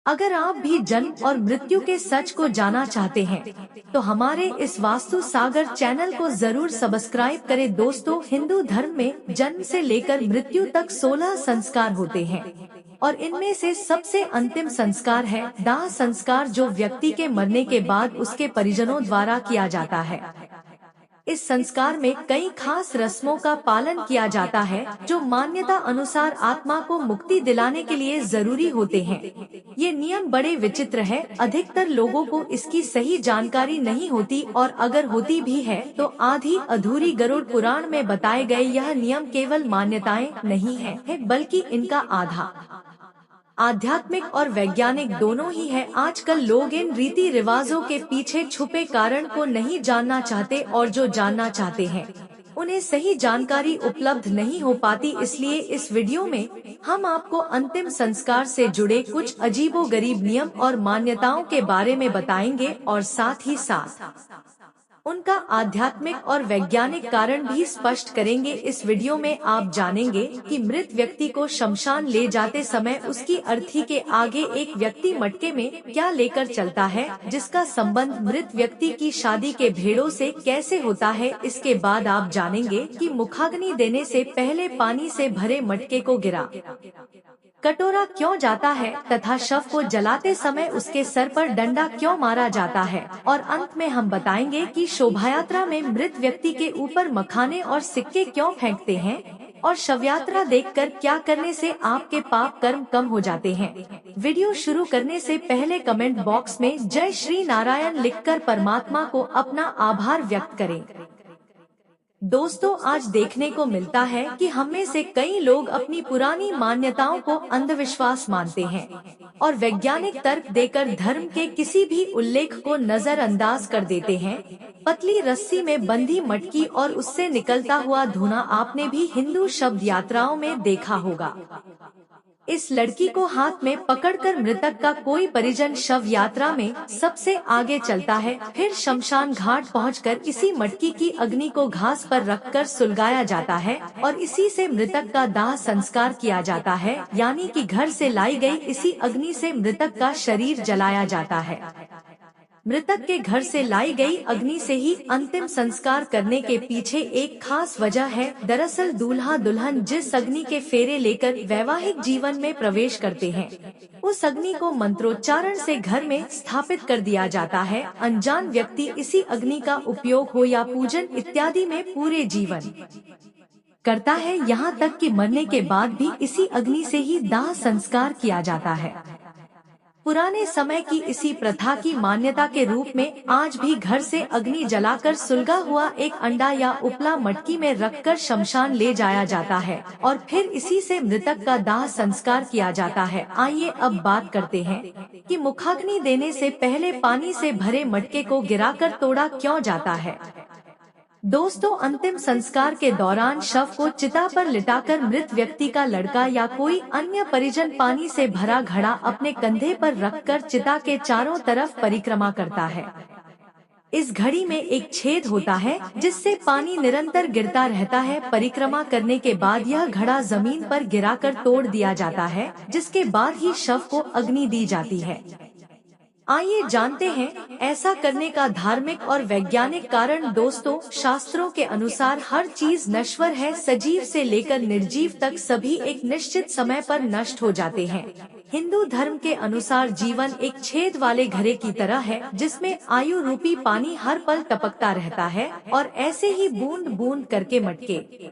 अगर आप भी जन्म और मृत्यु के सच को जाना चाहते हैं, तो हमारे इस वास्तु सागर चैनल को जरूर सब्सक्राइब करें। दोस्तों, हिंदू धर्म में जन्म से लेकर मृत्यु तक 16 संस्कार होते हैं और इनमें से सबसे अंतिम संस्कार है दाह संस्कार, जो व्यक्ति के मरने के बाद उसके परिजनों द्वारा किया जाता है। इस संस्कार में कई खास रस्मों का पालन किया जाता है, जो मान्यता अनुसार आत्मा को मुक्ति दिलाने के लिए जरूरी होते हैं। ये नियम बड़े विचित्र है, अधिकतर लोगों को इसकी सही जानकारी नहीं होती और अगर होती भी है तो आधी अधूरी। गरुड़ पुराण में बताए गए यह नियम केवल मान्यताएं नहीं है, बल्कि इनका आधा आध्यात्मिक और वैज्ञानिक दोनों ही है। आजकल लोग इन रीति रिवाजों के पीछे छुपे कारण को नहीं जानना चाहते और जो जानना चाहते हैं उन्हें सही जानकारी उपलब्ध नहीं हो पाती। इसलिए इस वीडियो में हम आपको अंतिम संस्कार से जुड़े कुछ अजीबोगरीब नियम और मान्यताओं के बारे में बताएंगे और साथ ही साथ उनका आध्यात्मिक और वैज्ञानिक कारण भी स्पष्ट करेंगे। इस वीडियो में आप जानेंगे कि मृत व्यक्ति को शमशान ले जाते समय उसकी अर्थी के आगे एक व्यक्ति मटके में क्या लेकर चलता है, जिसका संबंध मृत व्यक्ति की शादी के भेड़ों से कैसे होता है। इसके बाद आप जानेंगे कि मुखाग्नि देने से पहले पानी से भरे मटके को गिरा कटोरा क्यों जाता है तथा शव को जलाते समय उसके सर पर डंडा क्यों मारा जाता है। और अंत में हम बताएंगे कि शोभायात्रा में मृत व्यक्ति के ऊपर मखाने और सिक्के क्यों फेंकते हैं और शवयात्रा देखकर क्या करने से आपके पाप कर्म कम हो जाते हैं। वीडियो शुरू करने से पहले कमेंट बॉक्स में जय श्री नारायण लिखकर परमात्मा को अपना आभार व्यक्त करें। दोस्तों, आज देखने को मिलता है कि हम में से कई लोग अपनी पुरानी मान्यताओं को अंधविश्वास मानते हैं और वैज्ञानिक तर्क देकर धर्म के किसी भी उल्लेख को नजरअंदाज कर देते हैं। पतली रस्सी में बंधी मटकी और उससे निकलता हुआ धुआं आपने भी हिंदू शब्द यात्राओं में देखा होगा। इस लड़की को हाथ में पकड़कर मृतक का कोई परिजन शव यात्रा में सबसे आगे चलता है, फिर शमशान घाट पहुंचकर इसी मटकी की अग्नि को घास पर रखकर सुलगाया जाता है और इसी से मृतक का दाह संस्कार किया जाता है, यानी कि घर से लाई गई इसी अग्नि से मृतक का शरीर जलाया जाता है। मृतक के घर से लाई गई अग्नि से ही अंतिम संस्कार करने के पीछे एक खास वजह है। दरअसल दूल्हा दुल्हन जिस अग्नि के फेरे लेकर वैवाहिक जीवन में प्रवेश करते हैं, उस अग्नि को मंत्रोच्चारण से घर में स्थापित कर दिया जाता है। अनजान व्यक्ति इसी अग्नि का उपयोग हो या पूजन इत्यादि में पूरे जीवन करता है, यहाँ तक कि मरने के बाद भी इसी अग्नि से ही दाह संस्कार किया जाता है। पुराने समय की इसी प्रथा की मान्यता के रूप में आज भी घर से अग्नि जलाकर सुलगा हुआ एक अंडा या उपला मटकी में रखकर शमशान ले जाया जाता है और फिर इसी से मृतक का दाह संस्कार किया जाता है। आइए अब बात करते हैं कि मुखाग्नि देने से पहले पानी से भरे मटके को गिराकर तोड़ा क्यों जाता है। दोस्तों, अंतिम संस्कार के दौरान शव को चिता पर लिटाकर मृत व्यक्ति का लड़का या कोई अन्य परिजन पानी से भरा घड़ा अपने कंधे पर रखकर चिता के चारों तरफ परिक्रमा करता है। इस घड़ी में एक छेद होता है जिससे पानी निरंतर गिरता रहता है। परिक्रमा करने के बाद यह घड़ा जमीन पर गिराकर तोड़ दिया जाता है, जिसके बाद ही शव को अग्नि दी जाती है। आइए जानते हैं ऐसा करने का धार्मिक और वैज्ञानिक कारण। दोस्तों, शास्त्रों के अनुसार हर चीज नश्वर है, सजीव से लेकर निर्जीव तक सभी एक निश्चित समय पर नष्ट हो जाते हैं। हिंदू धर्म के अनुसार जीवन एक छेद वाले घड़े की तरह है, जिसमें आयु रूपी पानी हर पल टपकता रहता है और ऐसे ही बूंद बूंद करके मटके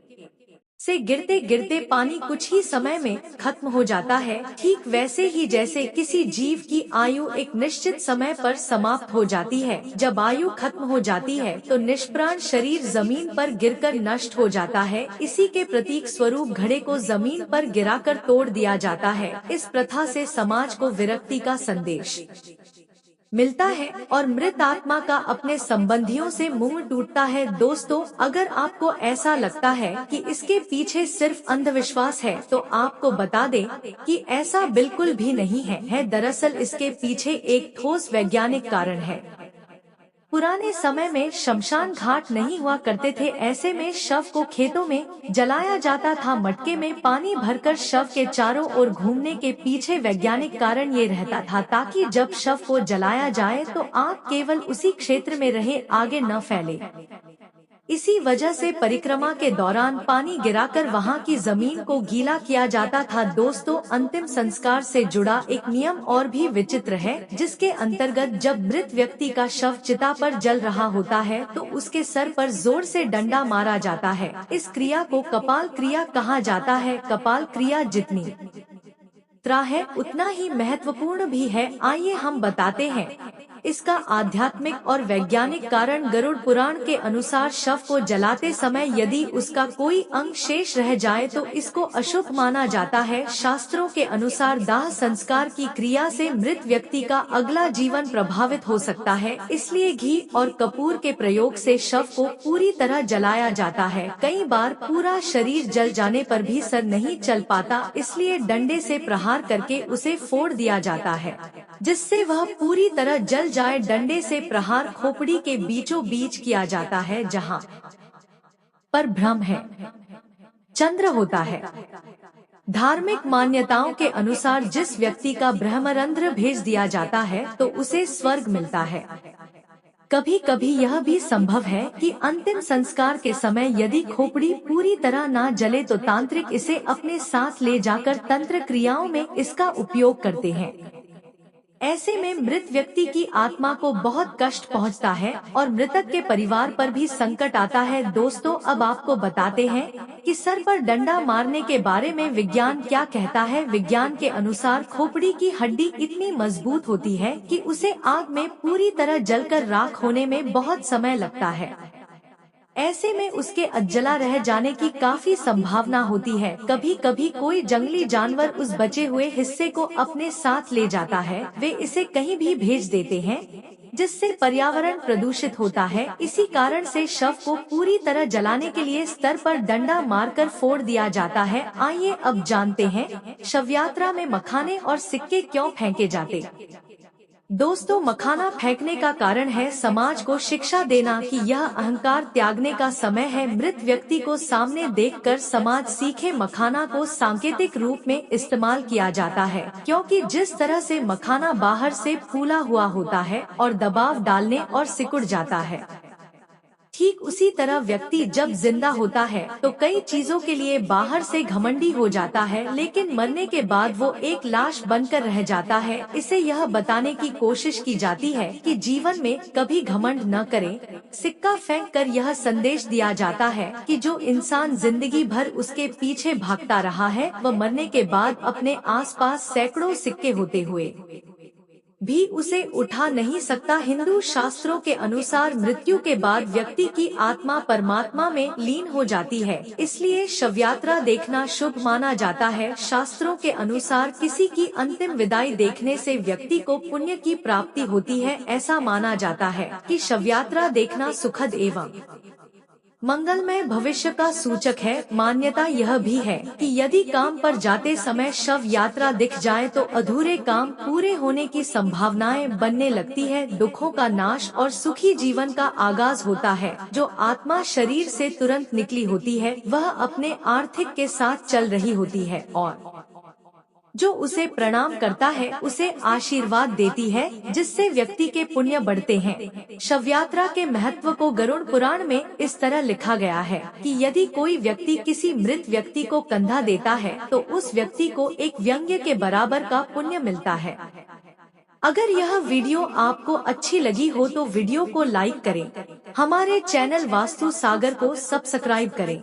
से गिरते गिरते पानी कुछ ही समय में खत्म हो जाता है। ठीक वैसे ही जैसे किसी जीव की आयु एक निश्चित समय पर समाप्त हो जाती है, जब आयु खत्म हो जाती है तो निष्प्राण शरीर जमीन पर गिरकर नष्ट हो जाता है। इसी के प्रतीक स्वरूप घड़े को जमीन पर गिराकर तोड़ दिया जाता है। इस प्रथा से समाज को विरक्ति का संदेश मिलता है और मृत आत्मा का अपने संबंधियों से मुंह टूटता है। दोस्तों, अगर आपको ऐसा लगता है कि इसके पीछे सिर्फ अंधविश्वास है, तो आपको बता दें कि ऐसा बिल्कुल भी नहीं है। दरअसल इसके पीछे एक ठोस वैज्ञानिक कारण है। पुराने समय में शमशान घाट नहीं हुआ करते थे, ऐसे में शव को खेतों में जलाया जाता था। मटके में पानी भरकर शव के चारों ओर घूमने के पीछे वैज्ञानिक कारण ये रहता था ताकि जब शव को जलाया जाए तो आग केवल उसी क्षेत्र में रहे, आगे न फैले। इसी वजह से परिक्रमा के दौरान पानी गिराकर वहां की जमीन को गीला किया जाता था। दोस्तों, अंतिम संस्कार से जुड़ा एक नियम और भी विचित्र है, जिसके अंतर्गत जब मृत व्यक्ति का शव चिता पर जल रहा होता है तो उसके सर पर जोर से डंडा मारा जाता है। इस क्रिया को कपाल क्रिया कहा जाता है। कपाल क्रिया जितनी त्रा है उतना ही महत्वपूर्ण भी है। आइए हम बताते हैं इसका आध्यात्मिक और वैज्ञानिक कारण। गरुड़ पुराण के अनुसार शव को जलाते समय यदि उसका कोई अंग शेष रह जाए तो इसको अशुभ माना जाता है। शास्त्रों के अनुसार दाह संस्कार की क्रिया से मृत व्यक्ति का अगला जीवन प्रभावित हो सकता है, इसलिए घी और कपूर के प्रयोग से शव को पूरी तरह जलाया जाता है। कई बार पूरा शरीर जल जाने पर भी सर नहीं चल पाता, इसलिए डंडे से प्रहार करके उसे फोड़ दिया जाता है, जिससे वह पूरी तरह जल जाए। डंडे से प्रहार खोपड़ी के बीचों बीच किया जाता है, जहां पर ब्रह्म है, चंद्र होता है। धार्मिक मान्यताओं के अनुसार जिस व्यक्ति का ब्रह्मरंध्र भेज दिया जाता है तो उसे स्वर्ग मिलता है। कभी कभी यह भी संभव है कि अंतिम संस्कार के समय यदि खोपड़ी पूरी तरह ना जले तो तांत्रिक इसे अपने साथ ले जाकर तंत्र क्रियाओं में इसका उपयोग करते हैं। ऐसे में मृत व्यक्ति की आत्मा को बहुत कष्ट पहुंचता है और मृतक के परिवार पर भी संकट आता है। दोस्तों, अब आपको बताते हैं कि सर पर डंडा मारने के बारे में विज्ञान क्या कहता है। विज्ञान के अनुसार खोपड़ी की हड्डी इतनी मजबूत होती है कि उसे आग में पूरी तरह जलकर राख होने में बहुत समय लगता है। ऐसे में उसके अधजला रह जाने की काफी संभावना होती है। कभी कभी कोई जंगली जानवर उस बचे हुए हिस्से को अपने साथ ले जाता है, वे इसे कहीं भी भेज देते हैं, जिससे पर्यावरण प्रदूषित होता है। इसी कारण से शव को पूरी तरह जलाने के लिए स्तर पर डंडा मारकर फोड़ दिया जाता है। आइए अब जानते हैं शवयात्रा में मखाने और सिक्के क्यों फेंके जाते। दोस्तों, मखाना फेंकने का कारण है समाज को शिक्षा देना कि यह अहंकार त्यागने का समय है। मृत व्यक्ति को सामने देखकर समाज सीखे। मखाना को सांकेतिक रूप में इस्तेमाल किया जाता है, क्योंकि जिस तरह से मखाना बाहर से फूला हुआ होता है और दबाव डालने और सिकुड़ जाता है, ठीक उसी तरह व्यक्ति जब जिंदा होता है तो कई चीजों के लिए बाहर से घमंडी हो जाता है, लेकिन मरने के बाद वो एक लाश बनकर रह जाता है। इसे यह बताने की कोशिश की जाती है कि जीवन में कभी घमंड न करें। सिक्का फेंक कर यह संदेश दिया जाता है कि जो इंसान जिंदगी भर उसके पीछे भागता रहा है वह मरने के बाद अपने आसपास सैकड़ों सिक्के होते हुए भी उसे उठा नहीं सकता। हिंदू शास्त्रों के अनुसार मृत्यु के बाद व्यक्ति की आत्मा परमात्मा में लीन हो जाती है, इसलिए शवयात्रा देखना शुभ माना जाता है। शास्त्रों के अनुसार किसी की अंतिम विदाई देखने से व्यक्ति को पुण्य की प्राप्ति होती है। ऐसा माना जाता है कि शवयात्रा देखना सुखद एवं मंगलमय भविष्य का सूचक है। मान्यता यह भी है कि यदि काम पर जाते समय शव यात्रा दिख जाए तो अधूरे काम पूरे होने की संभावनाएं बनने लगती है, दुखों का नाश और सुखी जीवन का आगाज होता है। जो आत्मा शरीर से तुरंत निकली होती है वह अपने आर्थिक के साथ चल रही होती है और जो उसे प्रणाम करता है उसे आशीर्वाद देती है, जिससे व्यक्ति के पुण्य बढ़ते हैं। शवयात्रा के महत्व को गरुड़ पुराण में इस तरह लिखा गया है कि यदि कोई व्यक्ति किसी मृत व्यक्ति को कंधा देता है तो उस व्यक्ति को एक व्यंग्य के बराबर का पुण्य मिलता है। अगर यह वीडियो आपको अच्छी लगी हो तो वीडियो को लाइक करें, हमारे चैनल वास्तु सागर को सब्सक्राइब करें।